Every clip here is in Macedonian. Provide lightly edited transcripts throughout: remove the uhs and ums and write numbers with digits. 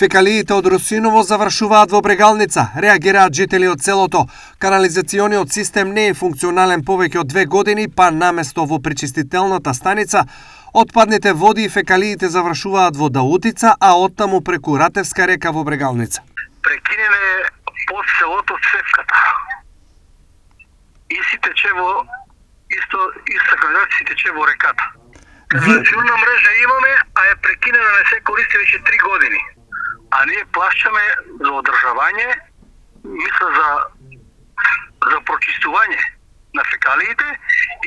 Фекалиите од Русиново завршуваат во Брегалница, реагираат жители од селото. Канализациониот систем не е функционален повеќе од 2 години, па наместо во пречистителната станица, отпадните води и фекалиите завршуваат во Даутица, а оттаму преку Ратевска река во Брегалница. Прекинене под селото Цвевката. И си тече во иста канализација си тече во реката. Канализационна мрежа имаме, а е прекинена, не се користи веќе 3 години. А ние плащаме за одржавање, мисля за прочистување на фекалиите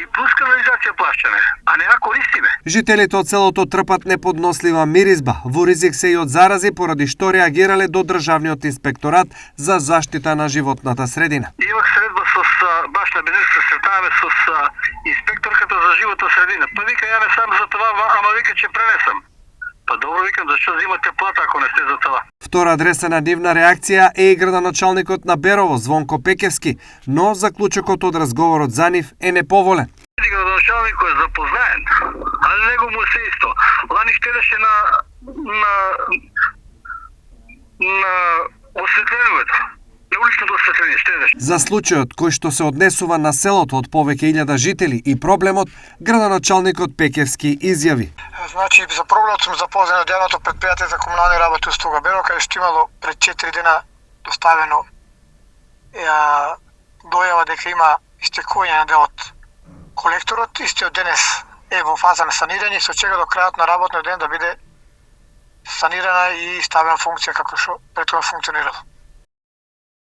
и плюс канализација плащаме, а не ја користиме. Жителите од селото трпат неподнослива миризба, во ризик се и од зарази, поради што реагирале до Државниот инспекторат за заштита на животната средина. Имах средба баш на бензин се сретаваме с инспекторката за животна средина. Па вика, ја не сам за това, ама вика, че пренесам. Па добро, викам, зашто взимате плата ако не сте за това? Втора адреса на нивна реакција е и градоначалникот на Берово, Звонко Пекевски, но заклучокот од разговорот за нив е неповолен. Градоначалникот е запознаен, ali него му се исто. Лани штедеше на осветленувето. На уличното осветление штедеше. За случајот кој што се однесува на селото од повеќе илјада жители и проблемот, градоначалникот Пекевски изјави. Значи, за проблемот сум запознат од јавното предпријатие за комунални работи услуга Берово, каде што имало пред 4 дена доставено дојава дека има истекување на дел од колекторот. Истиот денес е во фаза на санирање, со чека до крајот на работниот ден да биде санирана и ставена функција како што претходно функционирало.